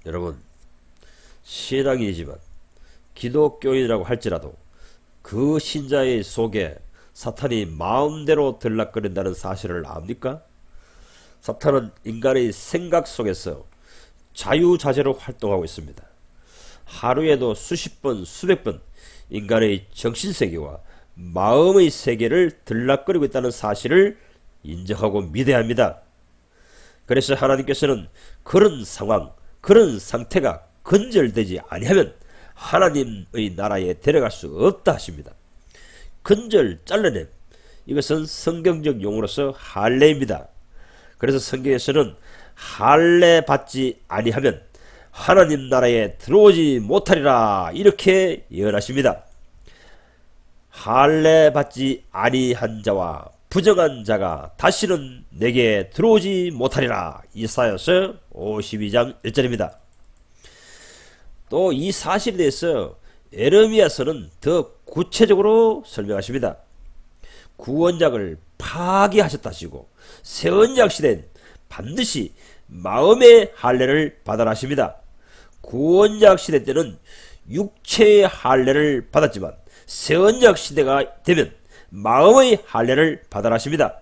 여러분, 신앙이지만 기독교인이라고 할지라도 그 신자의 속에 사탄이 마음대로 들락거린다는 사실을 압니까? 사탄은 인간의 생각 속에서 자유자재로 활동하고 있습니다. 하루에도 수십 번, 수백 번 인간의 정신세계와 마음의 세계를 들락거리고 있다는 사실을 인정하고 믿어야 합니다. 그래서 하나님께서는 그런 상황, 그런 상태가 건절되지 아니하면 하나님의 나라에 데려갈 수 없다 하십니다. 건절, 잘라냄, 이것은 성경적 용어로서 할례입니다. 그래서 성경에서는 할례 받지 아니하면 하나님 나라에 들어오지 못하리라 이렇게 예언하십니다. 할례 받지 아니한 자와 부정한 자가 다시는 내게 들어오지 못하리라. 이사야서 52장 1절입니다. 또 이 사실에 대해서 에레미야서는 더 구체적으로 설명하십니다. 구원작을 파기하셨다 하시고 새 언약 시대엔 반드시 마음의 할례를 받아라 하십니다. 구원작 시대 때는 육체의 할례를 받았지만 새 언약 시대가 되면 마음의 할례를 받아라 하십니다.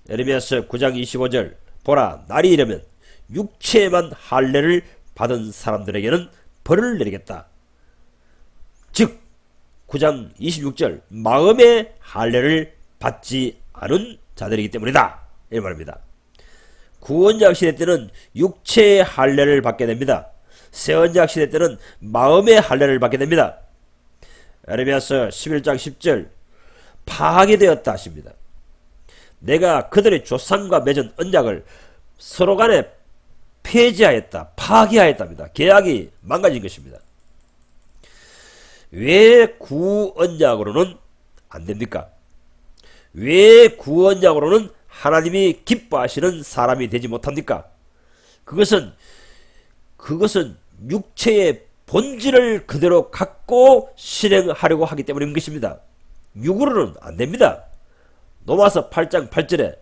에레미야서 9장 25절 보라 날이 이르면 육체에만 할례를 받은 사람들에게는 벌을 내리겠다. 즉 9장 26절 마음의 할례를 받지 않은 자들이기 때문이다 이 말입니다. 구원작 시대 때는 육체의 할례를 받게 됩니다. 새 언약 시대 때는 마음의 할례를 받게 됩니다. 에레미야서 11장 10절 파괴되었다 하십니다. 내가 그들의 조상과 맺은 언약을 서로 간에 폐지하였다, 파괴하였답니다. 계약이 망가진 것입니다. 왜 구언약으로는 안 됩니까? 왜 구언약으로는 하나님이 기뻐하시는 사람이 되지 못합니까? 그것은 육체의 본질을 그대로 갖고 실행하려고 하기 때문인 것입니다. 육으로는 안 됩니다. 로마서 8장 8절에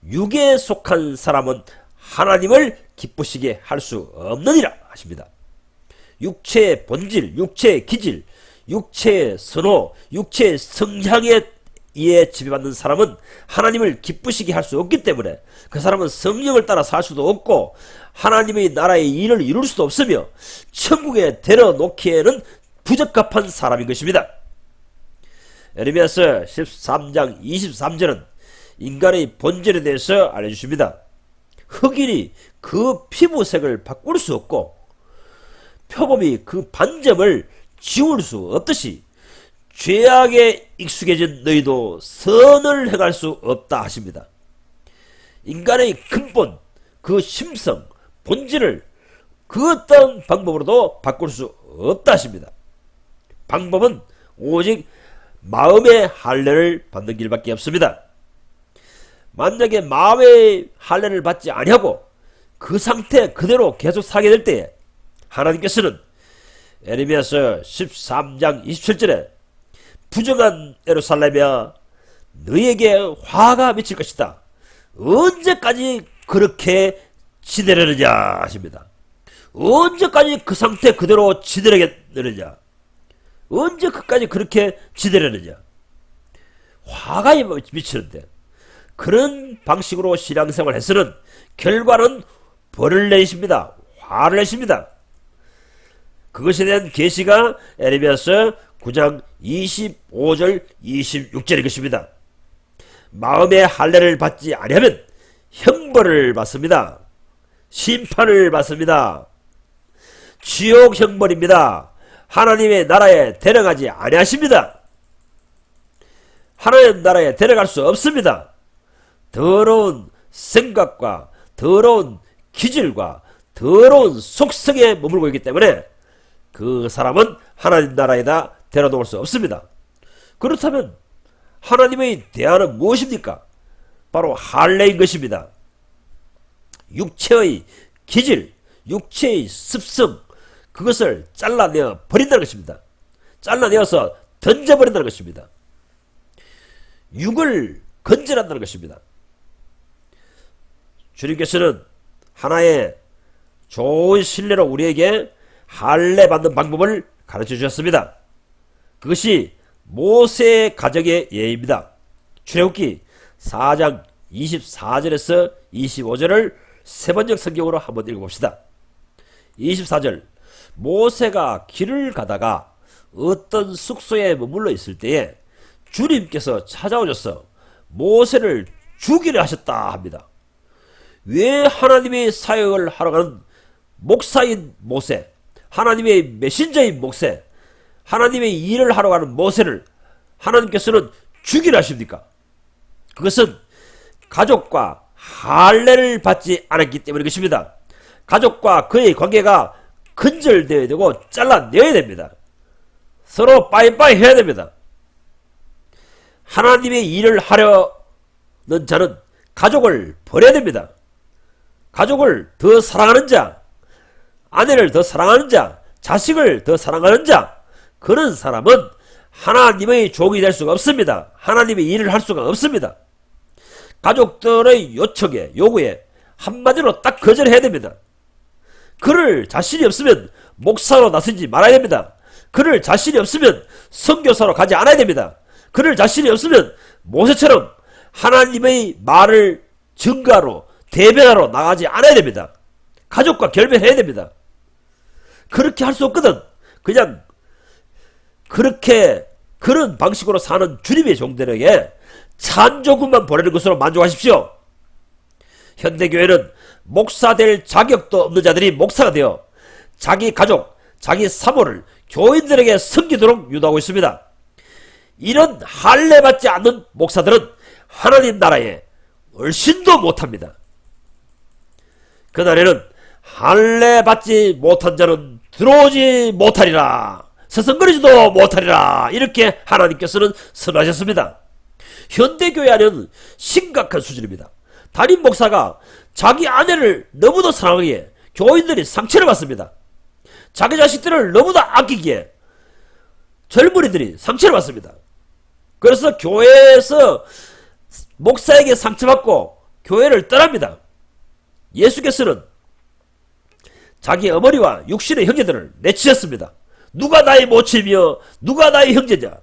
육에 속한 사람은 하나님을 기쁘시게 할 수 없느니라 하십니다. 육체의 본질, 육체의 기질, 육체의 선호, 육체의 성향에 의해 지배받는 사람은 하나님을 기쁘시게 할 수 없기 때문에 그 사람은 성령을 따라 살 수도 없고 하나님의 나라의 일을 이룰 수도 없으며 천국에 데려놓기에는 부적합한 사람인 것입니다. 에레미야서 13장 23절은 인간의 본질에 대해서 알려주십니다. 흑인이 그 피부색을 바꿀 수 없고 표범이 그 반점을 지울 수 없듯이 죄악에 익숙해진 너희도 선을 행할 수 없다 하십니다. 인간의 근본, 그 심성, 본질을 그 어떤 방법으로도 바꿀 수 없다 하십니다. 방법은 오직 마음의 할례를 받는 길밖에 없습니다. 만약에 마음의 할례를 받지 아니하고 그 상태 그대로 계속 살게 될 때에 하나님께서는 에레미야서 13장 27절에 부정한 예루살렘이야 너에게 화가 미칠 것이다. 언제까지 그렇게 지내려느냐 하십니다. 언제까지 그 상태 그대로 지내려느냐, 언제 끝까지 그렇게 지내려느냐. 화가 미치는데 그런 방식으로 신앙생활을 해서는 결과는 벌을 내십니다. 화를 내십니다. 그것에 대한 계시가 에레미야서 9장 25절 26절의 것입니다. 마음의 할례를 받지 아니하면 형벌을 받습니다. 심판을 받습니다. 지옥 형벌입니다. 하나님의 나라에 데려가지 아니하십니다. 하나님 나라에 데려갈 수 없습니다. 더러운 생각과 더러운 기질과 더러운 속성에 머물고 있기 때문에 그 사람은 하나님 나라에다 데려놓을 수 없습니다. 그렇다면 하나님의 대안은 무엇입니까? 바로 할례인 것입니다. 육체의 기질, 육체의 습성, 그것을 잘라내어 버린다는 것입니다. 잘라내어서 던져버린다는 것입니다. 육을 건져낸다는 것입니다. 주님께서는 하나의 좋은 신뢰로 우리에게 할례 받는 방법을 가르쳐 주셨습니다. 그것이 모세의 가정의 예입니다. 출애굽기 4장 24절에서 25절을 세번역 성경으로 한번 읽어봅시다. 24절, 모세가 길을 가다가 어떤 숙소에 머물러 있을 때에 주님께서 찾아오셔서 모세를 죽이려 하셨다 합니다. 왜 하나님의 사역을 하러 가는 목사인 모세, 하나님의 메신저인 모세, 하나님의 일을 하러 가는 모세를 하나님께서는 죽이려 하십니까? 그것은 가족과 할례를 받지 않았기 때문인 것입니다. 가족과 그의 관계가 근절되어야 되고 잘라내야 됩니다. 서로 빠이빠이 해야 됩니다. 하나님의 일을 하려는 자는 가족을 버려야 됩니다. 가족을 더 사랑하는 자, 아내를 더 사랑하는 자, 자식을 더 사랑하는 자, 그런 사람은 하나님의 종이 될 수가 없습니다. 하나님의 일을 할 수가 없습니다. 가족들의 요청에, 요구에 한마디로 딱 거절해야 됩니다. 그럴 자신이 없으면 목사로 나서지 말아야 됩니다. 그럴 자신이 없으면 선교사로 가지 않아야 됩니다. 그럴 자신이 없으면 모세처럼 하나님의 말을 증거하러, 대변하러 나가지 않아야 됩니다. 가족과 결별해야 됩니다. 그렇게 할 수 없거든. 그냥 그런 방식으로 사는 주님의 종들에게 찬조금만 보내는 것으로 만족하십시오. 현대교회는 목사 될 자격도 없는 자들이 목사가 되어 자기 가족, 자기 사모를 교인들에게 섬기도록 유도하고 있습니다. 이런 할례 받지 않는 목사들은 하나님 나라에 얼씬도 못합니다. 그날에는 할례 받지 못한 자는 들어오지 못하리라, 서성거리지도 못하리라, 이렇게 하나님께서는 선언하셨습니다. 현대교회 안에는 심각한 수준입니다. 담임 목사가 자기 아내를 너무도 사랑하기에 교인들이 상처를 받습니다. 자기 자식들을 너무도 아끼기에 젊은이들이 상처를 받습니다. 그래서 교회에서 목사에게 상처받고 교회를 떠납니다. 예수께서는 자기 어머니와 육신의 형제들을 내치셨습니다. 누가 나의 모친이며 누가 나의 형제냐?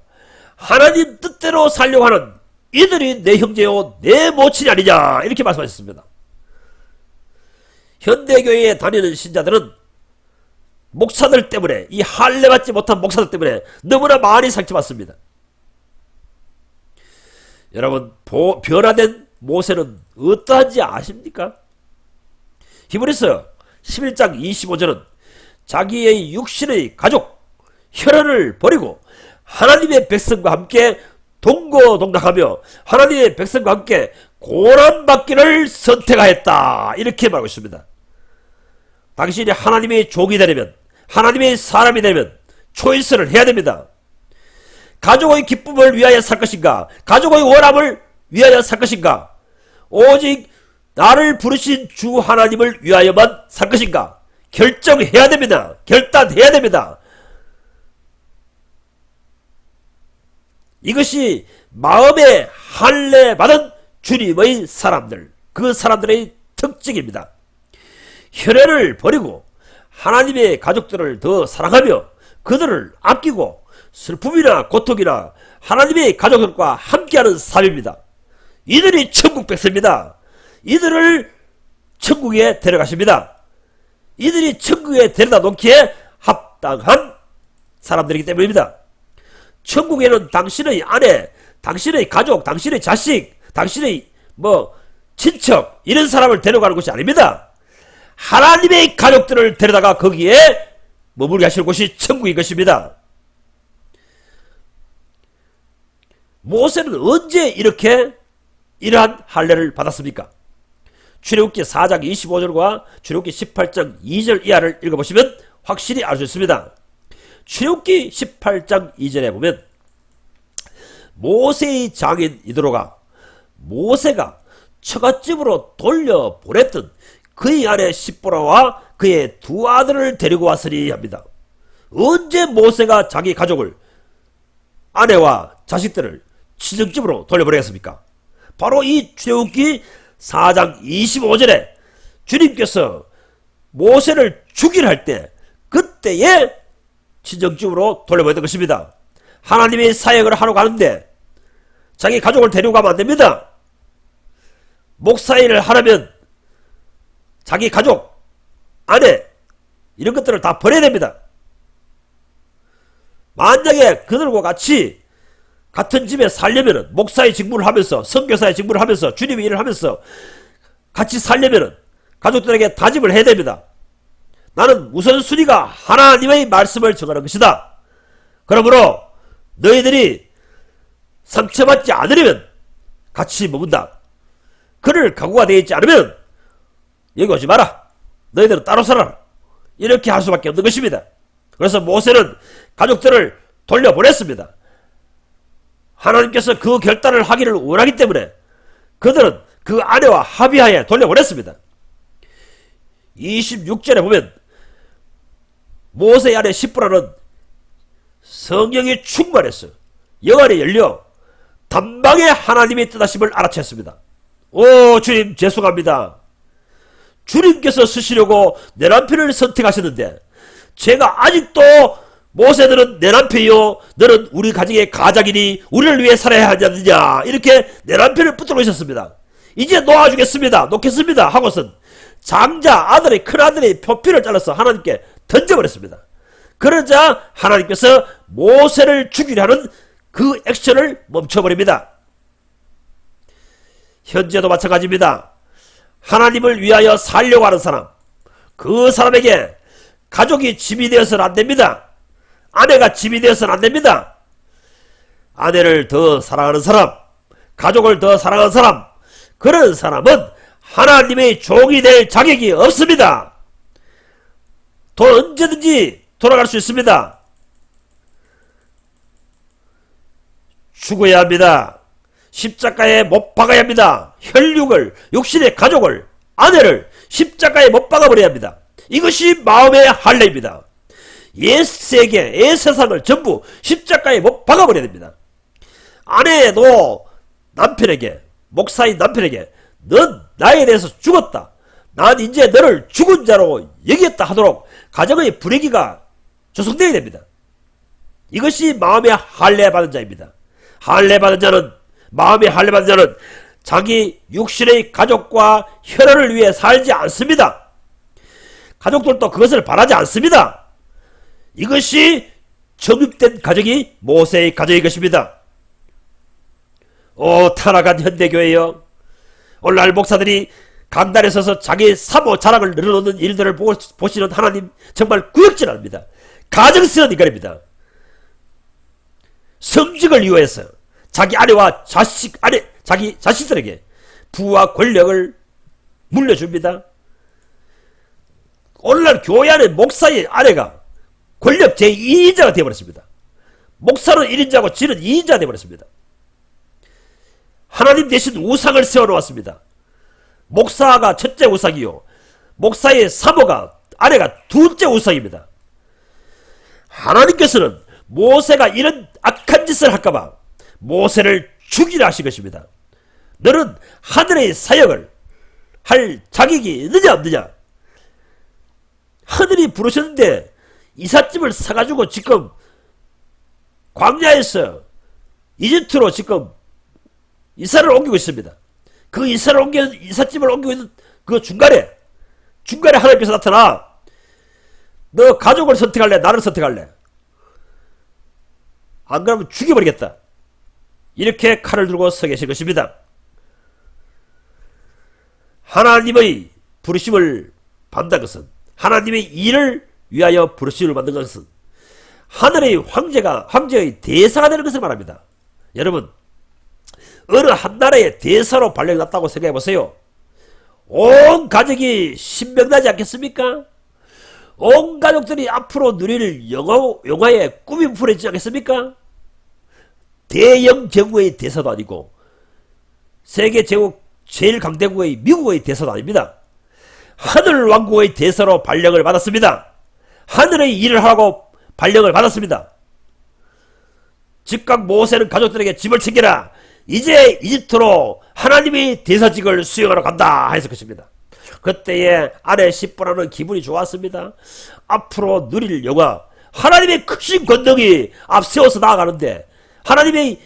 하나님 뜻대로 살려고 하는 이들이 내 형제요 내 모친이 아니냐, 이렇게 말씀하셨습니다. 현대교회에 다니는 신자들은 목사들 때문에, 이 할례 받지 못한 목사들 때문에 너무나 많이 상처받습니다. 여러분, 변화된 모세는 어떠한지 아십니까? 히브리서 11장 25절은 자기의 육신의 가족, 혈연을 버리고 하나님의 백성과 함께 동거동락하며 하나님의 백성과 함께 고난받기를 선택하였다, 이렇게 말하고 있습니다. 당신이 하나님의 종이 되려면, 하나님의 사람이 되려면 초이스를 해야 됩니다. 가족의 기쁨을 위하여 살 것인가, 가족의 원함을 위하여 살 것인가, 오직 나를 부르신 주 하나님을 위하여만 살 것인가, 결정해야 됩니다. 결단해야 됩니다. 이것이 마음에 할례 받은 주님의 사람들, 그 사람들의 특징입니다. 혈연을 버리고 하나님의 가족들을 더 사랑하며 그들을 아끼고 슬픔이나 고통이나 하나님의 가족들과 함께하는 삶입니다. 이들이 천국 백성입니다. 이들을 천국에 데려가십니다. 이들이 천국에 데려다 놓기에 합당한 사람들이기 때문입니다. 천국에는 당신의 아내, 당신의 가족, 당신의 자식, 당신의 친척, 이런 사람을 데려가는 것이 아닙니다. 하나님의 가족들을 데려다가 거기에 머물게 하실 곳이 천국인 것입니다. 모세는 언제 이렇게 이러한 할례를 받았습니까? 출애굽기 4장 25절과 출애굽기 18장 2절 이하를 읽어보시면 확실히 알 수 있습니다. 출애굽기 18장 2절에 보면 모세의 장인 이드로가 모세가 처갓집으로 돌려보냈던 그의 아내 십보라와 그의 두 아들을 데리고 왔으니 합니다. 언제 모세가 자기 가족을, 아내와 자식들을 친정집으로 돌려보내겠습니까? 바로 이 출애굽기 4장 25절에 주님께서 모세를 죽이려 할 때 그때에 친정집으로 돌려보냈던 것입니다. 하나님의 사역을 하러 가는데 자기 가족을 데리고 가면 안됩니다. 목사 일을 하려면 자기 가족, 아내 이런 것들을 다 버려야 됩니다. 만약에 그들과 같이 같은 집에 살려면 목사의 직무를 하면서 선교사의 직무를 하면서 주님의 일을 하면서 같이 살려면 가족들에게 다짐을 해야 됩니다. 나는 우선순위가 하나님의 말씀을 정하는 것이다. 그러므로 너희들이 상처받지 않으려면 같이 머문다. 그럴 각오가 되어 있지 않으면 여기 오지 마라. 너희들은 따로 살아라. 이렇게 할 수밖에 없는 것입니다. 그래서 모세는 가족들을 돌려보냈습니다. 하나님께서 그 결단을 하기를 원하기 때문에 그들은 그 아내와 합의하에 돌려보냈습니다. 26절에 보면 모세의 아내 시프라는 성령이 충만했어요. 영안이 열려 단방에 하나님의 뜻하심을 알아챘습니다. 오 주님 죄송합니다. 주님께서 쓰시려고 내 남편을 선택하셨는데 제가 아직도 모세들은 내 남편이요 너는 우리 가정의 가장이니 우리를 위해 살아야 하지 않느냐 이렇게 내 남편을 붙들고 있었습니다. 이제 놓아주겠습니다. 놓겠습니다 하고선 장자 아들의 큰아들의 표피를 잘라서 하나님께 던져버렸습니다. 그러자 하나님께서 모세를 죽이려 하는 그 액션을 멈춰버립니다. 현재도 마찬가지입니다. 하나님을 위하여 살려고 하는 사람, 그 사람에게 가족이 짐이 되어서는 안됩니다. 아내가 짐이 되어서는 안됩니다. 아내를 더 사랑하는 사람, 가족을 더 사랑하는 사람, 그런 사람은 하나님의 종이 될 자격이 없습니다. 돈 언제든지 돌아갈 수 있습니다. 죽어야 합니다. 십자가에 못 박아야 합니다. 혈육을, 육신의 가족을, 아내를 십자가에 못 박아버려야 합니다. 이것이 마음의 할례입니다. 옛세계, 옛세상을 전부 십자가에 못 박아버려야 됩니다. 아내도 남편에게, 목사인 남편에게 넌 나에 대해서 죽었다. 난 이제 너를 죽은 자로 여기겠다 하도록 가정의 분위기가 조성되어야 됩니다. 이것이 마음의 할례 받은 자입니다. 할례 받은 자는, 마음의 할례 받은 자는 자기 육신의 가족과 혈연을 위해 살지 않습니다. 가족들도 그것을 바라지 않습니다. 이것이 정육된 가정이 모세의 가정의 것입니다. 오 타락한 현대교회여, 오늘날 목사들이 강단에 서서 자기 사모 자랑을 늘어놓는 일들을 보시는 하나님 정말 구역질합니다. 가정스러운 인간입니다. 성직을 이용해서 자기 아내와 자기 자식들에게 부와 권력을 물려줍니다. 오늘날 교회 안에 목사의 아내가 권력 제2인자가 되어버렸습니다. 목사는 1인자고 지는 2인자가 되어버렸습니다. 하나님 대신 우상을 세워놓았습니다. 목사가 첫째 우상이요, 목사의 사모가, 아내가 둘째 우상입니다. 하나님께서는 모세가 이런 악한 짓을 할까봐 모세를 죽이라 하신 것입니다. 너는 하늘의 사역을 할 자격이 있느냐 없느냐. 하늘이 부르셨는데 이삿짐을 사가지고 지금 광야에서 이집트로 지금 이사를 옮기고 있습니다. 그 이사를 옮기는, 이삿짐을 옮기고 있는 그 중간에 하나님께서 나타나 너 가족을 선택할래? 나를 선택할래? 안 그러면 죽여버리겠다. 이렇게 칼을 들고 서 계신 것입니다. 하나님의 부르심을 받는 것은, 하나님의 일을 위하여 부르심을 받는 것은 하늘의 황제의 대사가 되는 것을 말합니다. 여러분, 어느 한 나라의 대사로 발령났다고 생각해 보세요. 온 가족이 신명나지 않겠습니까? 온 가족들이 앞으로 누릴 영화의 꿈이 부풀어지지 않겠습니까? 대영 제국의 대사도 아니고 세계 제국 제일 강대국의 미국의 대사도 아닙니다. 하늘 왕국의 대사로 발령을 받았습니다. 하늘의 일을 하고 발령을 받았습니다. 즉각 모세는 가족들에게 짐을 챙겨라. 이제 이집트로 하나님의 대사직을 수행하러 간다 했을 것입니다. 그때에 아내 십보라는 기분이 좋았습니다. 앞으로 누릴 영광, 하나님의 크신 권능이 앞세워서 나아가는데, 하나님의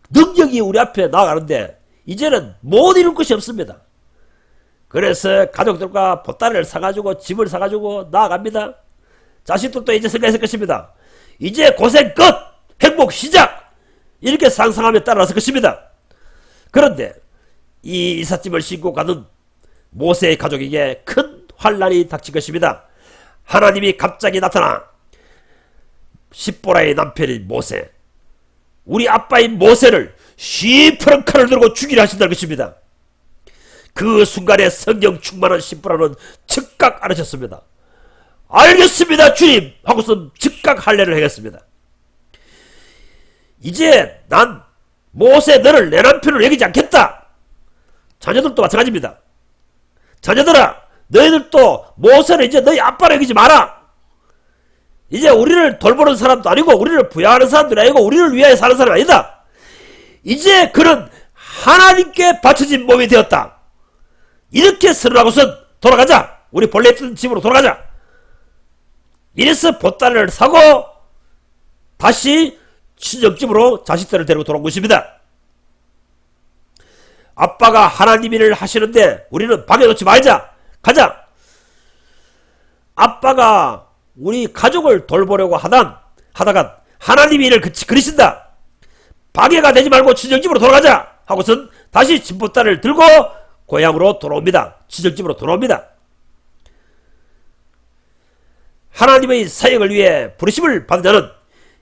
능력이 우리 앞에 나아가는데 이제는 못 이룰 것이 없습니다. 그래서 가족들과 보따리를 사가지고 집을 사가지고 나아갑니다. 자식들도 이제 생각했을 것입니다. 이제 고생 끝! 행복 시작! 이렇게 상상하며 따라갔을 것입니다. 그런데 이 이삿짐을 싣고 가는 모세의 가족에게 큰 환란이 닥칠 것입니다. 하나님이 갑자기 나타나 십보라의 남편인 모세, 우리 아빠인 모세를 시퍼런 칼을 들고 죽이려 하신다는 것입니다. 그 순간에 성령 충만한 십보라는 즉각 알아셨습니다. 알겠습니다 주님 하고서 즉각 할례를 하겠습니다. 이제 난 모세 너를 내 남편으로 여기지 않겠다. 자녀들도 마찬가지입니다. 자녀들아, 너희들도 모세를 이제 너희 아빠로 여기지 마라. 이제 우리를 돌보는 사람도 아니고 우리를 부양하는 사람도 아니고 우리를 위하여 사는 사람이 아니다. 이제 그는 하나님께 바쳐진 몸이 되었다. 이렇게 선언하고선 돌아가자. 우리 본래 있던 집으로 돌아가자. 이래서 보따리를 사고 다시 친정집으로 자식들을 데리고 돌아온 것입니다. 아빠가 하나님 일을 하시는데 우리는 방해놓지 말자. 가자. 아빠가 우리 가족을 돌보려고 하다가 하나님 일을 그리신다. 방해가 되지 말고 친정집으로 돌아가자 하고선 다시 짐보따리를 들고 고향으로 돌아옵니다. 친정집으로 돌아옵니다. 하나님의 사역을 위해 부르심을 받은 자는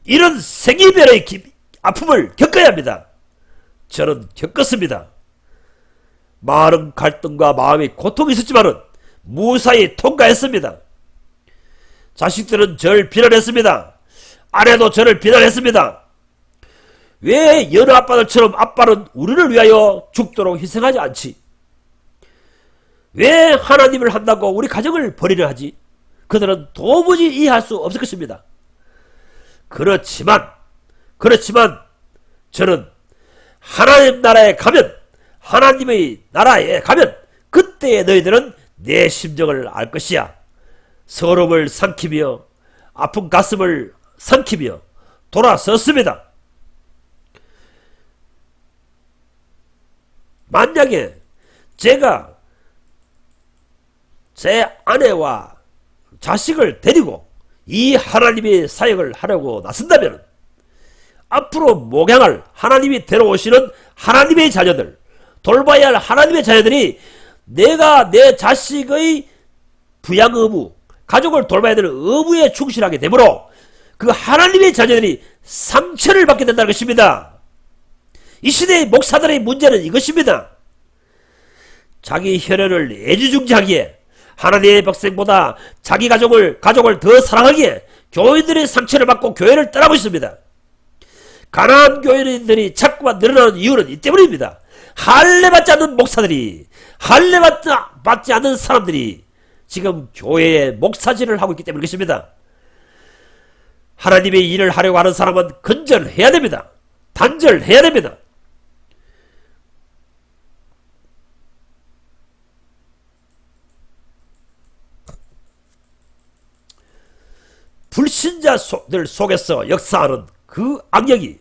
이런 생이별의 아픔을 겪어야 합니다. 저는 겪었습니다. 많은 갈등과 마음의 고통이 있었지만은 무사히 통과했습니다. 자식들은 저를 비난했습니다. 아내도 저를 비난했습니다. 왜 여러 아빠들처럼 아빠는 우리를 위하여 죽도록 희생하지 않지? 왜 하나님을 한다고 우리 가정을 버리려 하지? 그들은 도무지 이해할 수 없을 것입니다. 그렇지만 저는 하나님 나라에 가면, 하나님의 나라에 가면 그때의 너희들은 내 심정을 알 것이야. 서러움을 삼키며 아픈 가슴을 삼키며 돌아섰습니다. 만약에 제가 제 아내와 자식을 데리고 이 하나님의 사역을 하려고 나선다면 앞으로 목양할 하나님이 데려오시는 하나님의 자녀들, 돌봐야 할 하나님의 자녀들이 내가 내 자식의 부양 의무, 가족을 돌봐야 되는 의무에 충실하게 되므로 그 하나님의 자녀들이 상처를 받게 된다는 것입니다. 이 시대의 목사들의 문제는 이것입니다. 자기 혈연을 애지중지하기에, 하나님의 백성보다 자기 가족을 더 사랑하기에 교인들의 상처를 받고 교회를 떠나고 있습니다. 가난한 교인들이 자꾸만 늘어나는 이유는 이 때문입니다. 할례받지 않는 목사들이, 할례받지 않는 사람들이 지금 교회에 목사질을 하고 있기 때문인 것입니다. 하나님의 일을 하려고 하는 사람은 근절해야 됩니다. 단절해야 됩니다. 불신자들 속에서 역사하는 그 악력이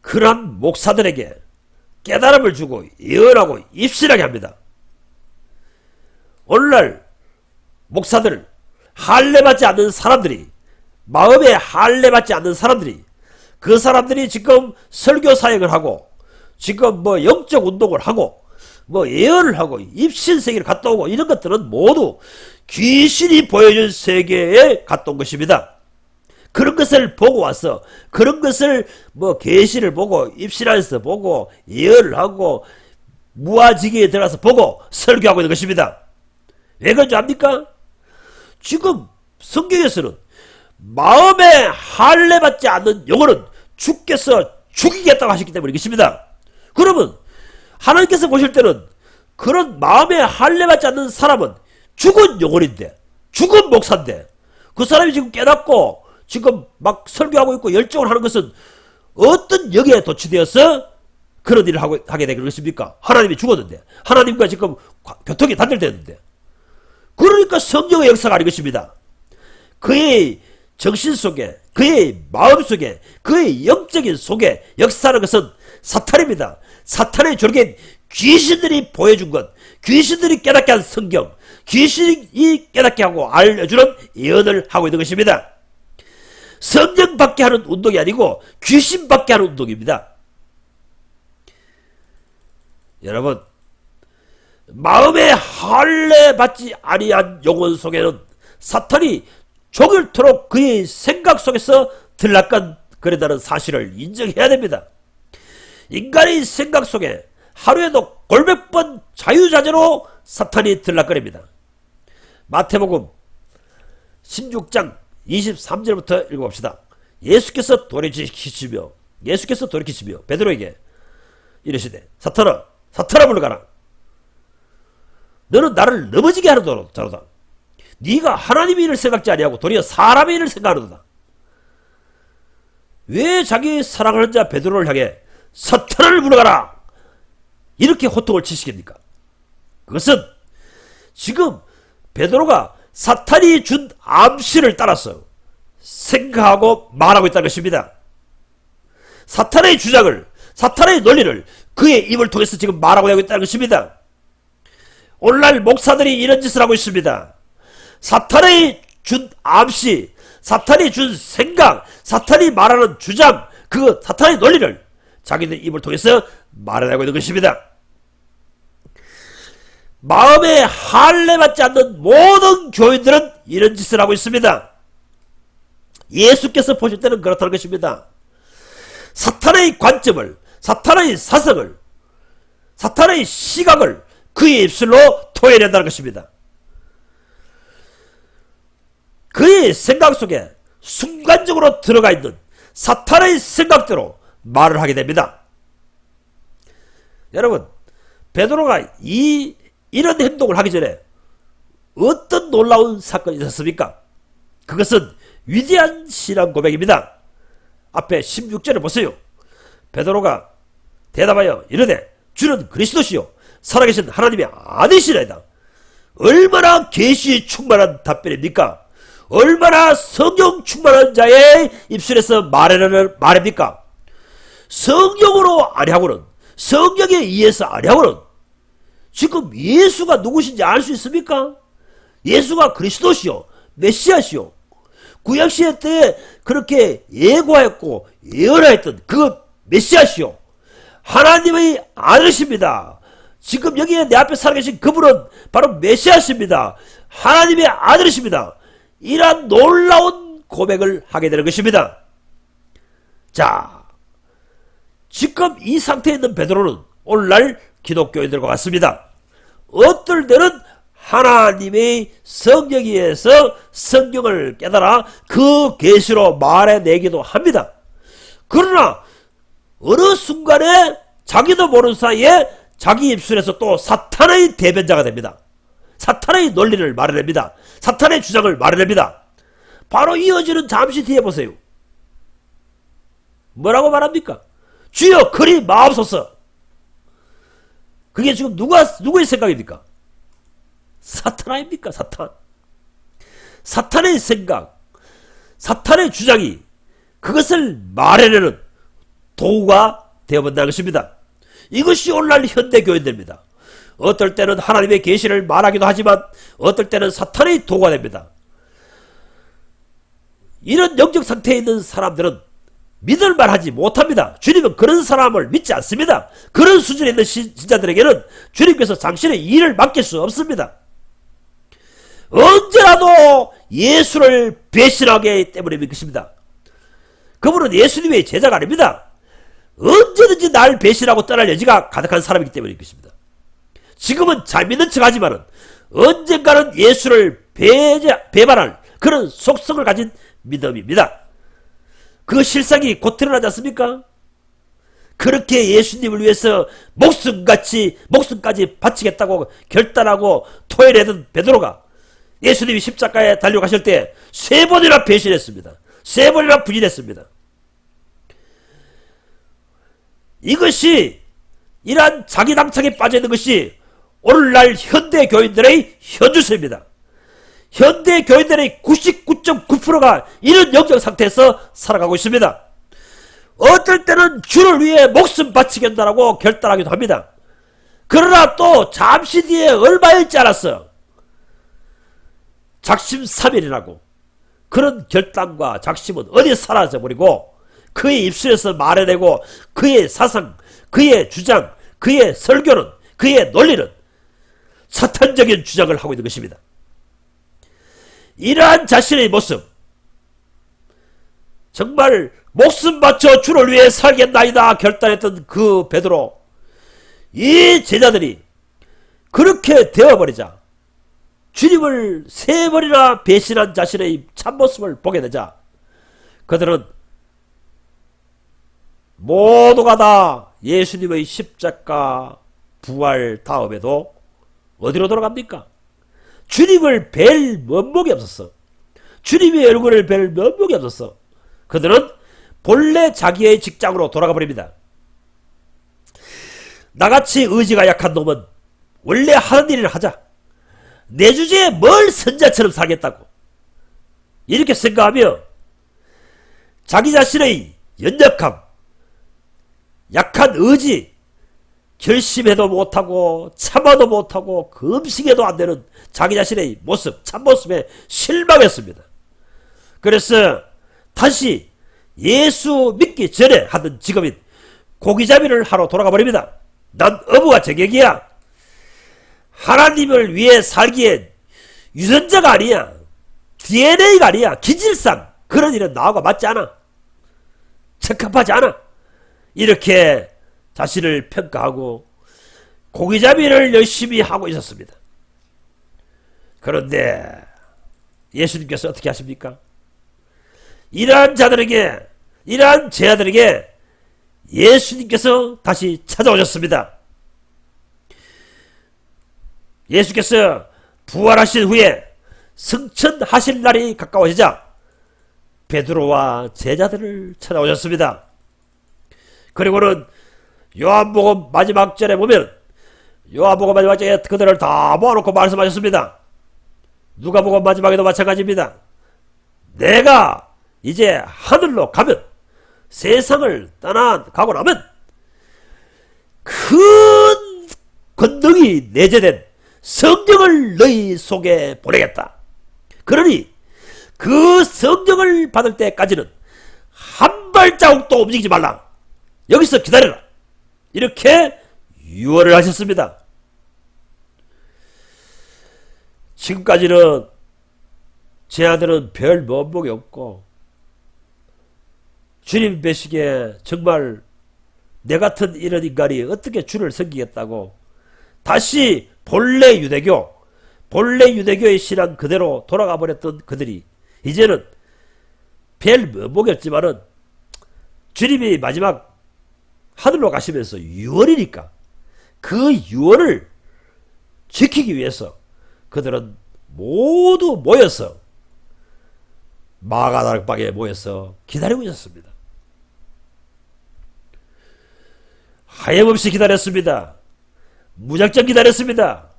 그러한 목사들에게 깨달음을 주고 예언하고 입신하게 합니다. 오늘날 목사들, 할례받지 않는 사람들이, 마음에 할례받지 않는 사람들이, 그 사람들이 지금 설교 사역을 하고 지금 영적 운동을 하고 예언을 하고 입신세계를 갔다 오고 이런 것들은 모두 귀신이 보여준 세계에 갔다 온 것입니다. 그런 것을 보고 와서, 그런 것을 계시를 보고 입신하여서 보고 예언을 하고 무아지기에 들어가서 보고 설교하고 있는 것입니다. 왜 그런지 압니까? 지금 성경에서는 마음에 할례받지 않는 영혼은 주께서 죽이겠다고 하셨기 때문에 이것입니다. 그러면 하나님께서 보실 때는 그런 마음에 할례받지 않는 사람은 죽은 영혼인데, 죽은 목사인데, 그 사람이 지금 깨닫고 지금 막 설교하고 있고 열정을 하는 것은 어떤 영에 도취되어서 그런 일을 하게 된 것입니까? 하나님이 죽었는데, 하나님과 지금 교통이 단절되었는데. 그러니까 성령의 역사가 아닌 것입니다. 그의 정신 속에, 그의 마음 속에, 그의 영적인 속에 역사하는 것은 사탄입니다. 사탄의 조력엔 귀신들이 보여준 것, 귀신들이 깨닫게 한 성경, 귀신이 깨닫게 하고 알려주는 예언을 하고 있는 것입니다. 성령 받게 하는 운동이 아니고 귀신 받게 하는 운동입니다. 여러분, 마음에 할례 받지 아니한 영혼 속에는 사탄이 종일토록 그의 생각 속에서 들락거린다는 사실을 인정해야 됩니다. 인간의 생각 속에 하루에도 골몇 번 자유자재로 사탄이 들락거립니다. 마태복음 16장 23절부터 읽어봅시다. 예수께서 돌이키시며 베드로에게 이르시되 사탄아 물러가라. 너는 나를 넘어지게 하는 자로다. 네가 하나님의 일을 생각지 아니하고 도리어 사람의 일을 생각하는도다. 왜 자기 사랑하는 자 베드로를 향해 사탄을 물러가라 이렇게 호통을 치시겠습니까? 그것은 지금 베드로가 사탄이 준 암시를 따라서 생각하고 말하고 있다는 것입니다. 사탄의 주장을, 사탄의 논리를 그의 입을 통해서 지금 말하고 있다는 것입니다. 오늘날 목사들이 이런 짓을 하고 있습니다. 사탄이 준 암시, 사탄이 준 생각, 사탄이 말하는 주장, 그 사탄의 논리를 자기들 입을 통해서 말해내고 있는 것입니다. 마음에 할례받지 않는 모든 교인들은 이런 짓을 하고 있습니다. 예수께서 보실 때는 그렇다는 것입니다. 사탄의 관점을, 사탄의 사성을, 사탄의 시각을 그의 입술로 토해낸다는 것입니다. 그의 생각 속에 순간적으로 들어가 있는 사탄의 생각대로 말을 하게 됩니다. 여러분, 베드로가 이런 행동을 하기 전에 어떤 놀라운 사건이 있었습니까? 그것은 위대한 신앙 고백입니다. 앞에 16절을 보세요. 베드로가 대답하여 이르되 주는 그리스도시요 살아계신 하나님의 아들이시나이다. 얼마나 계시 충만한 답변입니까? 얼마나 성령 충만한 자의 입술에서 말하는 말입니까? 성령으로 아니하고는, 성령에 의해서 아니하고는 지금 예수가 누구신지 알 수 있습니까? 예수가 그리스도시요 메시아시요 구약시대 때 그렇게 예고하였고 예언하였던 그 메시아시요 하나님의 아들이십니다. 지금 여기에 내 앞에 살아계신 그분은 바로 메시아십니다. 하나님의 아들이십니다. 이러한 놀라운 고백을 하게 되는 것입니다. 자, 지금 이 상태에 있는 베드로는 오늘날 기독교인들과 같습니다. 어떨 때는 하나님의 성령에 의해서 성경을 깨달아 그 계시로 말해내기도 합니다. 그러나 어느 순간에 자기도 모르는 사이에 자기 입술에서 또 사탄의 대변자가 됩니다. 사탄의 논리를 말해냅니다. 사탄의 주장을 말해냅니다. 바로 이어지는 잠시 뒤에 보세요. 뭐라고 말합니까? 주여 그리 마옵소서. 그게 지금 누구의 생각입니까? 사탄 아닙니까? 사탄. 사탄의 생각, 사탄의 주장이 그것을 말해내는 도구가 되어본다는 것입니다. 이것이 오늘날 현대교인들입니다. 어떨 때는 하나님의 계시를 말하기도 하지만 어떨 때는 사탄의 도구가 됩니다. 이런 영적 상태에 있는 사람들은 믿을만 하지 못합니다. 주님은 그런 사람을 믿지 않습니다. 그런 수준에 있는 신자들에게는 주님께서 당신의 일을 맡길 수 없습니다. 언제라도 예수를 배신하기 때문인 것입니다. 그분은 예수님의 제자가 아닙니다. 언제든지 날 배신하고 떠날 여지가 가득한 사람이기 때문인 것입니다. 지금은 잘 믿는 척 하지만은 언젠가는 예수를 배반할 그런 속성을 가진 믿음입니다. 그 실상이 곧 드러나지 않습니까? 그렇게 예수님을 위해서 목숨까지 바치겠다고 결단하고 토해내던 베드로가 예수님이 십자가에 달려가실 때 3번이나 배신했습니다. 3번이나 부인했습니다. 이것이 이러한 자기 당착에 빠져있는 것이 오늘날 현대 교인들의 현주소입니다. 현대 교인들의 99.9%가 이런 영적 상태에서 살아가고 있습니다. 어떨 때는 주를 위해 목숨 바치겠다라고 결단하기도 합니다. 그러나 또 잠시 뒤에 얼마 있지 않았어 작심삼일이라고 그런 결단과 작심은 어디 사라져버리고 그의 입술에서 말해내고 그의 사상, 그의 주장, 그의 설교는, 그의 논리는 사탄적인 주장을 하고 있는 것입니다. 이러한 자신의 모습, 정말 목숨 바쳐 주를 위해 살겠나이다 결단했던 그 베드로, 이 제자들이 그렇게 되어버리자 주님을 3번이나 배신한 자신의 참모습을 보게 되자 그들은 모두가 다 예수님의 십자가 부활 다음에도 어디로 돌아갑니까? 주님을 뵐 면목이 없었어. 주님의 얼굴을 뵐 면목이 없었어. 그들은 본래 자기의 직장으로 돌아가 버립니다. 나같이 의지가 약한 놈은 원래 하는 일을 하자. 내 주제에 뭘 선자처럼 살겠다고 이렇게 생각하며 자기 자신의 연약함, 약한 의지, 결심해도 못하고 참아도 못하고 금식해도 안되는 자기 자신의 모습, 참모습에 실망했습니다. 그래서 다시 예수 믿기 전에 하던 직업인 고기잡이를 하러 돌아가 버립니다. 난 어부가 저격이야. 하나님을 위해 살기엔 유전자가 아니야. DNA가 아니야. 기질상 그런 일은 나하고 맞지 않아. 적합하지 않아. 이렇게 자신을 평가하고 고기잡이를 열심히 하고 있었습니다. 그런데 예수님께서 어떻게 하십니까? 이러한 자들에게, 이러한 제자들에게 예수님께서 다시 찾아오셨습니다. 예수께서 부활하신 후에 승천하실 날이 가까워지자 베드로와 제자들을 찾아오셨습니다. 그리고는 요한복음 마지막 절에 보면 요한복음 마지막 절에 그들을 다 모아놓고 말씀하셨습니다. 누가복음 마지막에도 마찬가지입니다. 내가 이제 하늘로 가면, 세상을 떠나가고 나면 큰 권능이 내재된 성령을 너희 속에 보내겠다. 그러니 그 성령을 받을 때까지는 한 발자국도 움직이지 말라. 여기서 기다려라. 이렇게 유언을 하셨습니다. 지금까지는 제 아들은 별 면목이 없고 주님 뵈시기에 정말 내 같은 이런 인간이 어떻게 주를 섬기겠다고 다시 본래 유대교의 신앙 그대로 돌아가 버렸던 그들이 이제는 별 면목이 없지만은 주님이 마지막 하늘로 가시면서 유언이니까 그 유언을 지키기 위해서 그들은 모두 모여서 마가다락방에 모여서 기다리고 있었습니다. 하염없이 기다렸습니다. 무작정 기다렸습니다.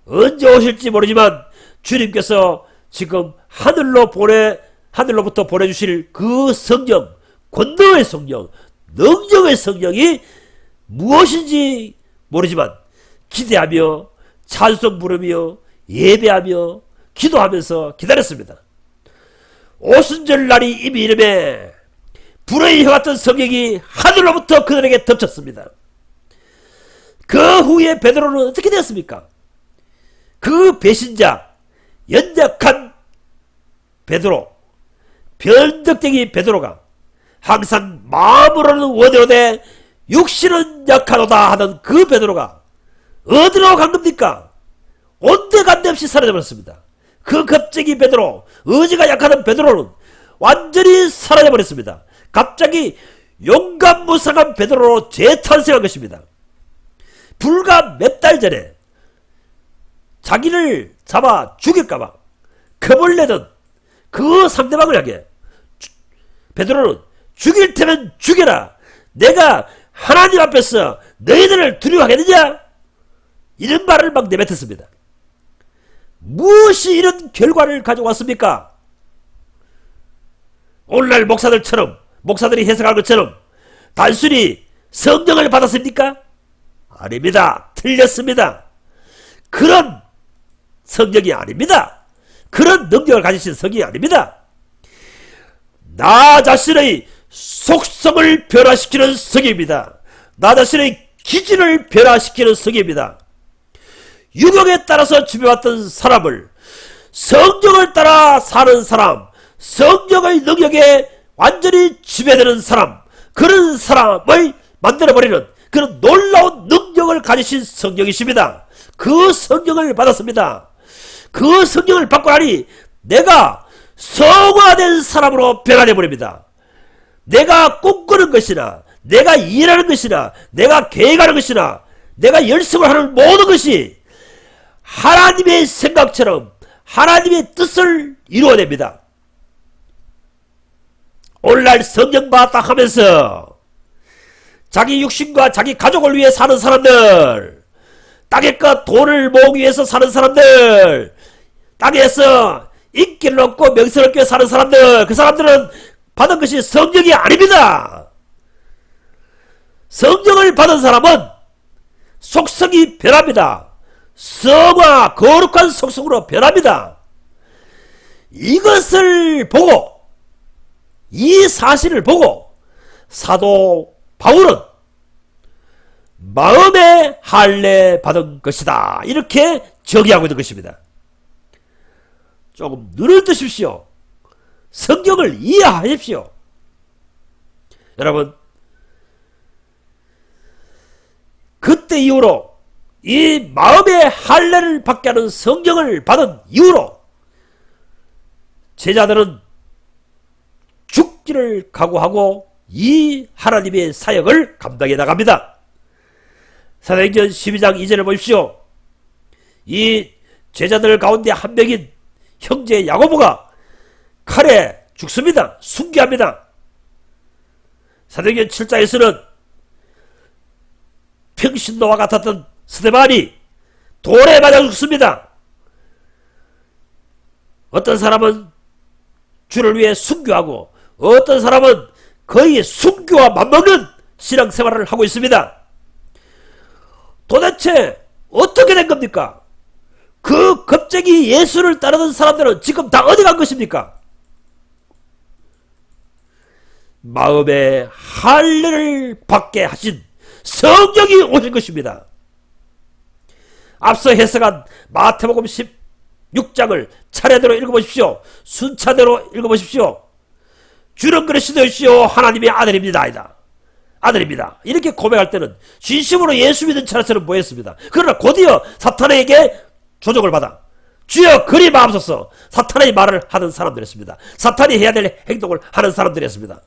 언제 오실지 모르지만 주님께서 지금 하늘로부터 보내주실 그 성령, 권능의 성령, 능력의 성령이 무엇인지 모르지만 기대하며 찬송 부르며 예배하며 기도하면서 기다렸습니다. 오순절 날이 이미 이름에 불의 혀 같은 성령이 하늘로부터 그들에게 덮쳤습니다. 그 후에 베드로는 어떻게 되었습니까? 그 배신자, 연약한 베드로, 변덕쟁이 베드로가 항상 마음으로는 원대로되 육신은 약하도다 하던 그 베드로가 어디로 간 겁니까? 온데간데 없이 사라져버렸습니다. 그 겁쟁이 베드로, 의지가 약하던 베드로는 완전히 사라져버렸습니다. 갑자기 용감무쌍한 베드로로 재탄생한 것입니다. 불과 몇 달 전에 자기를 잡아 죽일까봐 겁을 내던 그 상대방을 향해 베드로는 죽일 테면 죽여라. 내가 하나님 앞에서 너희들을 두려워하겠느냐? 이런 말을 막 내뱉었습니다. 무엇이 이런 결과를 가져왔습니까? 오늘날 목사들이 해석한 것처럼 단순히 성령을 받았습니까? 아닙니다. 틀렸습니다. 그런 성령이 아닙니다. 그런 능력을 가지신 성령이 아닙니다. 나 자신의 속성을 변화시키는 성령입니다. 나 자신의 기질을 변화시키는 성령입니다. 유경에 따라서 지배받던 사람을 성령을 따라 사는 사람, 성령의 능력에 완전히 지배되는 사람, 그런 사람을 만들어버리는 그런 놀라운 능력을 가지신 성령이십니다. 그 성령을 받았습니다. 그 성령을 받고 나니 내가 성화된 사람으로 변화되어버립니다. 내가 꿈꾸는 것이나 내가 일하는 것이나 내가 계획하는 것이나 내가 열심을 하는 모든 것이 하나님의 생각처럼 하나님의 뜻을 이루어냅니다. 오늘날 성령 받았다 하면서 자기 육신과 자기 가족을 위해 사는 사람들, 땅에껏 돈을 모으기 위해서 사는 사람들, 땅에서 인기를 얻고 명성을 얻기 위해 사는 사람들, 그 사람들은 받은 것이 성령이 아닙니다. 성령을 받은 사람은 속성이 변합니다. 성화, 거룩한 속성으로 변합니다. 이것을 보고, 이 사실을 보고 사도 바울은 마음의 할례 받은 것이다, 이렇게 정의하고 있는 것입니다. 조금 눈을 뜨십시오. 성경을 이해하십시오. 여러분, 그때 이후로 이 마음의 할례를 받게 하는 성경을 받은 이후로 제자들은 죽기를 각오하고 이 하나님의 사역을 감당해 나갑니다. 사도행전 12장 2절을 보십시오. 이 제자들 가운데 한 명인 형제 야고보가 칼에 죽습니다. 순교합니다. 사도행전 7장에서는 평신도와 같았던 스데반이 돌에 맞아 죽습니다. 어떤 사람은 주를 위해 순교하고 어떤 사람은 거의 순교와 맞먹는 신앙생활을 하고 있습니다. 도대체 어떻게 된 겁니까? 그 갑자기 예수를 따르던 사람들은 지금 다 어디 간 것입니까? 마음의 할례를 받게 하신 성령이 오신 것입니다. 앞서 해석한 마태복음 16장을 차례대로 읽어보십시오. 순차대로 읽어보십시오. 주는 그리스도이시오 하나님의 아들입니다. 아들입니다. 이렇게 고백할 때는 진심으로 예수 믿는 차례처럼 보였습니다. 그러나 곧이어 사탄에게 조종을 받아 주여 그리 마옵소서 사탄의 말을 하는 사람들이었습니다. 사탄이 해야 될 행동을 하는 사람들이었습니다.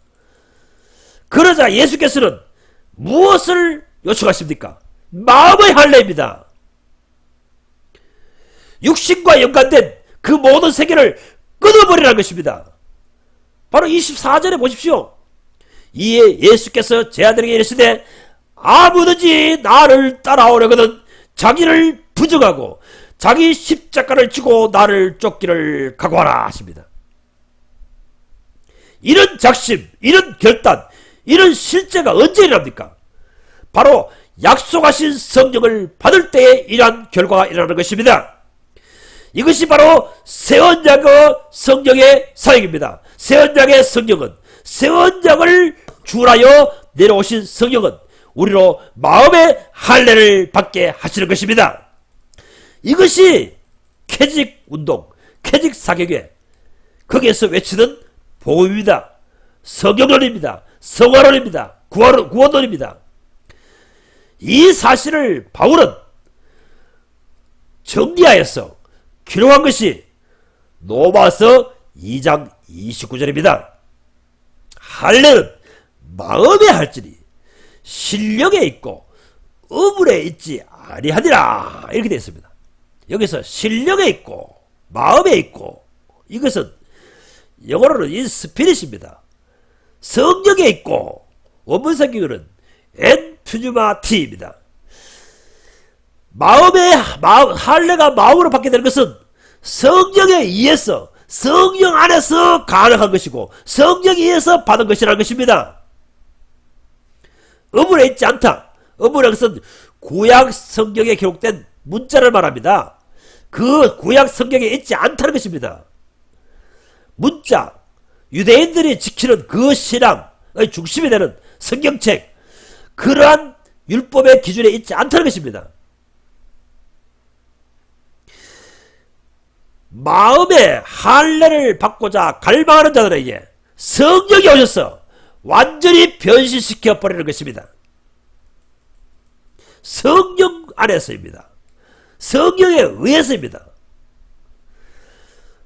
그러자 예수께서는 무엇을 요청하십니까? 마음의 할례입니다. 육신과 연관된 그 모든 세계를 끊어버리라는 것입니다. 바로 24절에 보십시오. 이에 예수께서 제자들에게 이르시되 아무든지 나를 따라오려거든 자기를 부정하고 자기 십자가를 지고 나를 쫓기를 각오하라 하십니다. 이런 작심, 이런 결단, 이런 실제가 언제 일어납니까? 바로 약속하신 성령을 받을 때에 이러한 결과가 일어나는 것입니다. 이것이 바로 새언약의 성령의 사역입니다. 새언약의 성령은, 새언약을 주라여 내려오신 성령은 우리로 마음의 할례를 받게 하시는 것입니다. 이것이 캐직운동, 캐직사격회, 거기에서 외치는 복음입니다. 성경론입니다. 성화론입니다. 구원론입니다. 이 사실을 바울은 정리하여서 기록한 것이 로마서 2장 29절입니다. 할례는 마음에 할지니 신령에 있고 의문에 있지 아니하니라 이렇게 되어 있습니다. 여기서 신령에 있고 마음에 있고 이것은 영어로는 in spirit입니다. 성령에 있고 원문 성경으로는 and 퓨즈마티입니다. 할례가 마음으로 받게 되는 것은 성령에 의해서, 성령 안에서 가능한 것이고 성령에 의해서 받은 것이라는 것입니다. 어문에 있지 않다. 어문이라는 것은 구약 성경에 기록된 문자를 말합니다. 그 구약 성경에 있지 않다는 것입니다. 문자, 유대인들이 지키는 그 신앙의 중심이 되는 성경책, 그러한 율법의 기준에 있지 않다는 것입니다. 마음의 할례를 받고자 갈망하는 자들에게 성령이 오셔서 완전히 변신시켜 버리는 것입니다. 성령 안에서입니다. 성령에 의해서입니다.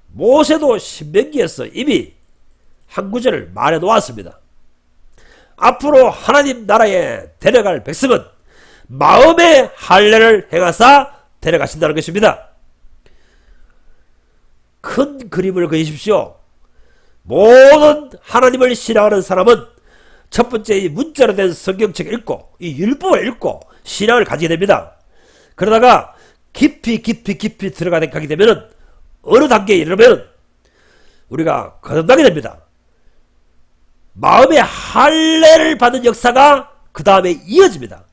모세도 신명기에서 이미 한 구절을 말해 놓았습니다. 앞으로 하나님 나라에 데려갈 백성은 마음의 할례를 행하사 데려가신다는 것입니다. 큰 그림을 그리십시오. 모든 하나님을 신앙하는 사람은 첫 번째 이 문자로 된 성경책을 읽고 이 율법을 읽고 신앙을 가지게 됩니다. 그러다가 깊이 들어가게 되면 어느 단계에 이르면 우리가 거듭나게 됩니다. 마음의 할례를 받는 역사가 그 다음에 이어집니다.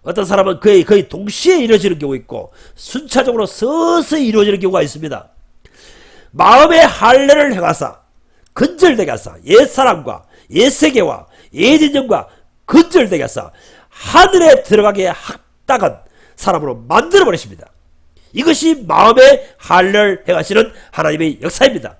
어떤 사람은 거의 동시에 이루어지는 경우가 있고 순차적으로 서서히 이루어지는 경우가 있습니다. 마음의 할례를 행하사 건절되게 하사 옛사람과 옛세계와 옛인연과 건절되게 하사 하늘에 들어가게 합당한 사람으로 만들어 버리십니다. 이것이 마음의 할례를 행하시는 하나님의 역사입니다.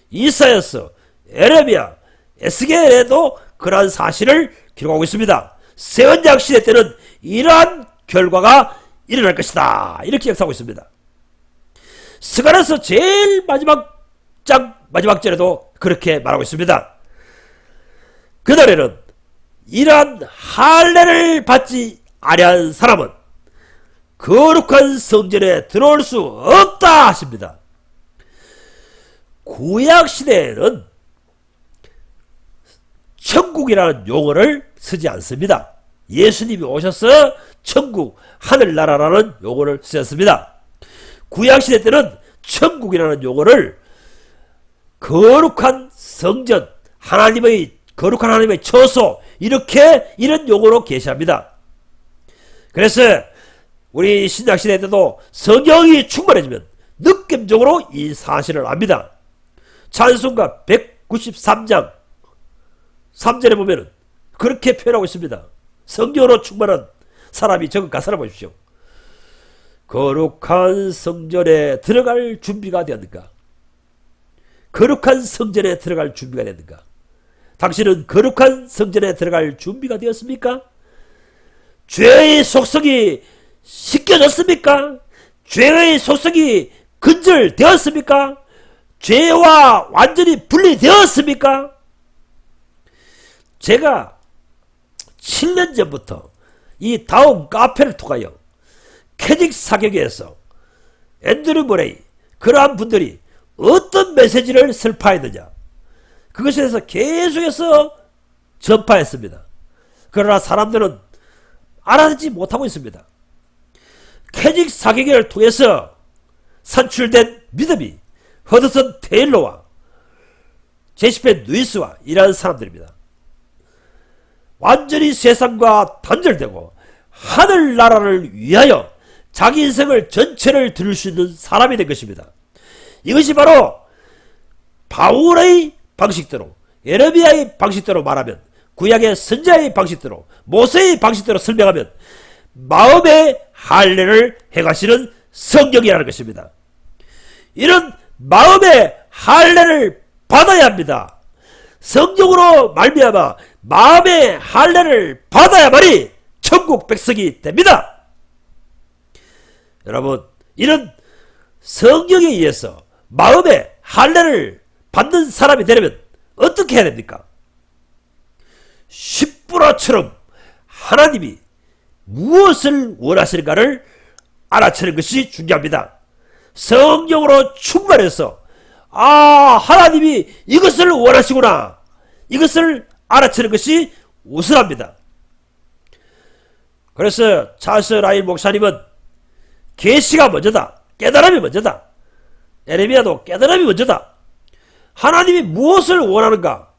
이사야서, 에레미야, 에스겔에도 그러한 사실을 기록하고 있습니다. 새언약 시대 때는 이러한 결과가 일어날 것이다, 이렇게 역사하고 있습니다. 스가랴서 제일 마지막 절에도 그렇게 말하고 있습니다. 그날에는 이러한 할례를 받지 아니한 사람은 거룩한 성전에 들어올 수 없다 하십니다. 구약 시대에는 천국이라는 용어를 쓰지 않습니다. 예수님이 오셔서 천국, 하늘나라라는 용어를 쓰셨습니다. 구약 시대 때는 천국이라는 용어를 거룩한 성전, 거룩한 하나님의 처소, 이런 용어로 계시합니다. 그래서 우리 신약 시대 때도 성령이 충만해지면 느낌적으로 이 사실을 압니다. 찬송가 193장 3절에 보면 그렇게 표현하고 있습니다. 성령으로 충만한 사람이 적은 가사를 보십시오. 거룩한 성전에 들어갈 준비가 되었는가? 거룩한 성전에 들어갈 준비가 되었는가? 당신은 거룩한 성전에 들어갈 준비가 되었습니까? 죄의 속성이 씻겨졌습니까? 죄의 속성이 건절되었습니까? 죄와 완전히 분리되었습니까? 제가 7년 전부터 이 다음 카페를 통하여 캐직 사격에서 앤드류 머레이, 그러한 분들이 어떤 메시지를 설파했느냐, 그것에 대해서 계속해서 전파했습니다. 그러나 사람들은 알아듣지 못하고 있습니다. 캐직 사격을 통해서 산출된 믿음이 허드슨 테일러와 제시펜 루이스와 이러한 사람들입니다. 완전히 세상과 단절되고 하늘나라를 위하여 자기 인생을 전체를 들을 수 있는 사람이 된 것입니다. 이것이 바로 바울의 방식대로, 예레미야의 방식대로 말하면, 구약의 선지자의 방식대로, 모세의 방식대로 설명하면 마음의 할례를 행하시는 성경이라는 것입니다. 이런 마음의 할례를 받아야 합니다. 성경으로 말미암아 마음의 할례를 받아야만이 천국 백성이 됩니다. 여러분, 이런 성경에 의해서 마음의 할례를 받는 사람이 되려면 어떻게 해야 됩니까? 십부라처럼 하나님이 무엇을 원하시는가를 알아채는 것이 중요합니다. 성령으로 충만해서 하나님이 이것을 원하시구나, 이것을 알아채는 것이 우선합니다. 그래서 찰스 라인 목사님은 계시가 먼저다. 깨달음이 먼저다. 에레미야도 깨달음이 먼저다. 하나님이 무엇을 원하는가?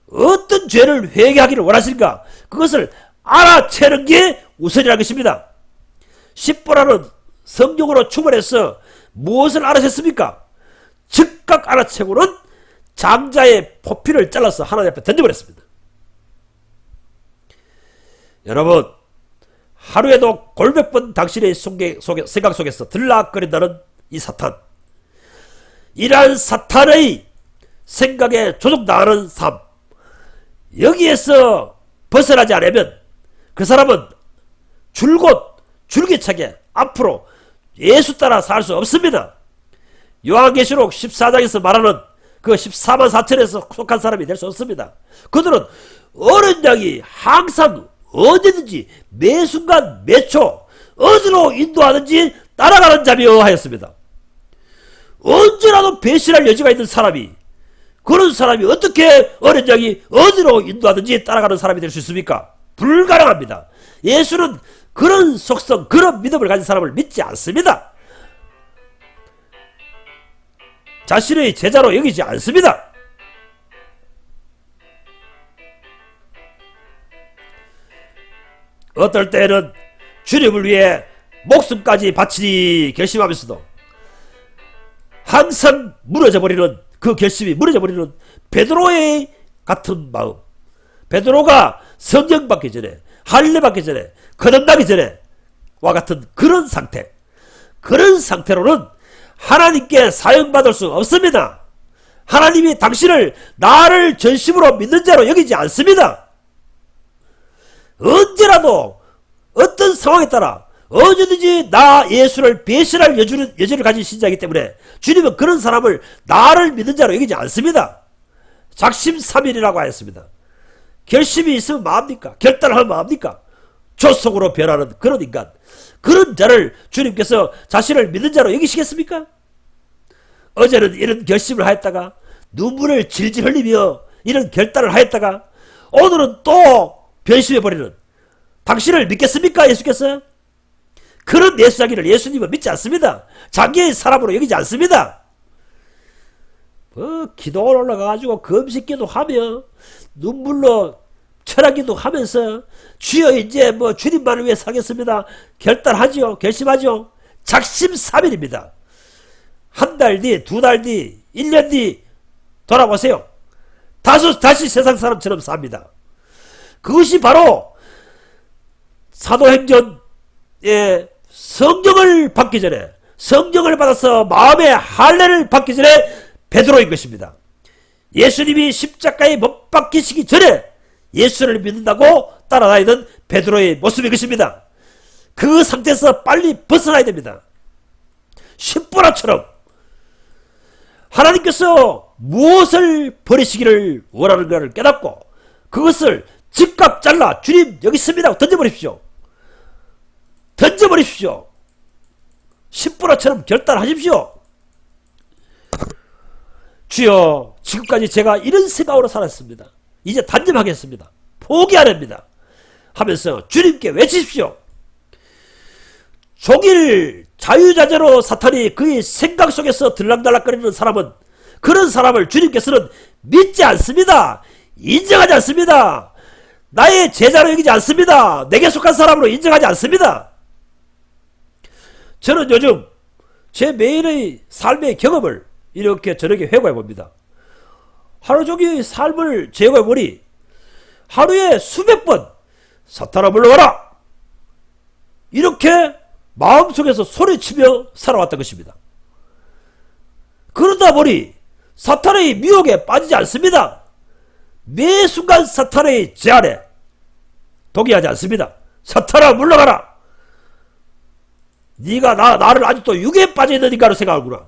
어떤 죄를 회개하기를 원하실까? 그것을 알아채는 게 우선이라는 것입니다. 십보라는 성령으로 충만해서 무엇을 알아챘습니까? 즉각 알아채고는 장자의 포피를 잘라서 하나님 앞에 던져버렸습니다. 여러분, 하루에도 골몇 번 당신의 생각 속에서 들락거린다는 이 사탄, 이러한 사탄의 생각에 조종당하는 삶, 여기에서 벗어나지 않으면 그 사람은 줄곧 줄기차게 앞으로 예수 따라 살 수 없습니다. 요한계시록 14장에서 말하는 그 14만 4천에서 속한 사람이 될 수 없습니다. 그들은 어린 양이 항상 언제든지 매순간 매초 어디로 인도하든지 따라가는 자며 하였습니다. 언제라도 배신할 여지가 있는 사람이, 그런 사람이 어떻게 어린 양이 어디로 인도하든지 따라가는 사람이 될 수 있습니까? 불가능합니다. 예수는 그런 속성, 그런 믿음을 가진 사람을 믿지 않습니다. 자신의 제자로 여기지 않습니다. 어떨 때는 주님을 위해 목숨까지 바치리 결심하면서도 항상 무너져버리는, 그 결심이 무너져버리는 베드로의 같은 마음, 베드로가 성령 받기 전에, 할례 받기 전에, 거듭나기 전에 와 같은 그런 상태, 그런 상태로는 하나님께 사용받을 수 없습니다. 하나님이 당신을 나를 전심으로 믿는 자로 여기지 않습니다. 언제라도 어떤 상황에 따라 언제든지 나 예수를 배신할 여지를 가진 신자이기 때문에 주님은 그런 사람을 나를 믿는 자로 여기지 않습니다. 작심삼일이라고 하였습니다. 결심이 있으면 뭐합니까? 결단을 하면 뭐합니까? 조속으로 변하는 그런 인간, 그런 자를 주님께서 자신을 믿는 자로 여기시겠습니까? 어제는 이런 결심을 하였다가 눈물을 질질 흘리며 이런 결단을 하였다가 오늘은 또 변심해버리는, 당신을 믿겠습니까? 예수께서? 그런 예수자기를 예수님은 믿지 않습니다. 자기의 사람으로 여기지 않습니다. 기도 올라가가지고 금식기도 하며 눈물로 철학기도 하면서 주여 이제 뭐 주님만을 위해 살겠습니다 결단하지요. 결심하죠. 작심삼일입니다. 한 달 뒤, 두 달 뒤, 1년 뒤 돌아보세요. 다시 세상 사람처럼 삽니다. 그것이 바로 사도행전의 성령을 받기 전에, 성령을 받아서 마음의 할례를 받기 전에 베드로인 것입니다. 예수님이 십자가에 못 박히시기 전에 예수를 믿는다고 따라다니던 베드로의 모습인 것입니다. 그 상태에서 빨리 벗어나야 됩니다. 십보라처럼 하나님께서 무엇을 버리시기를 원하는가를 깨닫고 그것을 즉각 잘라 주님 여기 있습니다 던져버리십시오. 던져버리십시오. 십보라처럼 결단하십시오. 주여, 지금까지 제가 이런 생각으로 살았습니다. 이제 단념하겠습니다. 포기하렵니다. 하면서 주님께 외치십시오. 종일 자유자재로 사탄이 그의 생각 속에서 들락달락거리는 사람은, 그런 사람을 주님께서는 믿지 않습니다. 인정하지 않습니다. 나의 제자로 여기지 않습니다. 내게 속한 사람으로 인정하지 않습니다. 저는 요즘 제 매일의 삶의 경험을 이렇게 저녁에 회고해 봅니다. 하루 종일 삶을 제거해 보니 하루에 수백 번 사탄아 물러가라 이렇게 마음속에서 소리치며 살아왔던 것입니다. 그러다 보니 사탄의 미혹에 빠지지 않습니다. 매 순간 사탄의 제안에 동의하지 않습니다. 사탄아 물러가라. 네가 나를 아직도 육에 빠져있는 인간으로 생각하구나.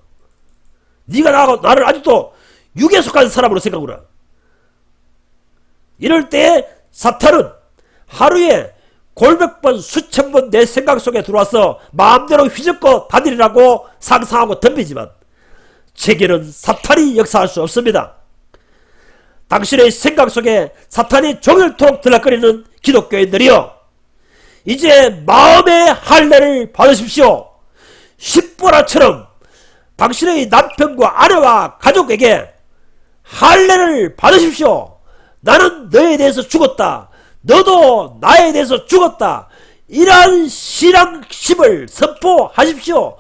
네가 나를 아직도 육에 속한 사람으로 생각하구나. 이럴 때 사탄은 하루에 골백 번 수천 번 내 생각 속에 들어와서 마음대로 휘젓고 다니리라고 상상하고 덤비지만 제게는 사탄이 역사할 수 없습니다. 당신의 생각 속에 사탄이 종일토록 들락거리는 기독교인들이여, 이제 마음의 할례를 받으십시오. 십보라처럼 당신의 남편과 아내와 가족에게 할례를 받으십시오. 나는 너에 대해서 죽었다. 너도 나에 대해서 죽었다. 이러한 신앙심을 선포하십시오.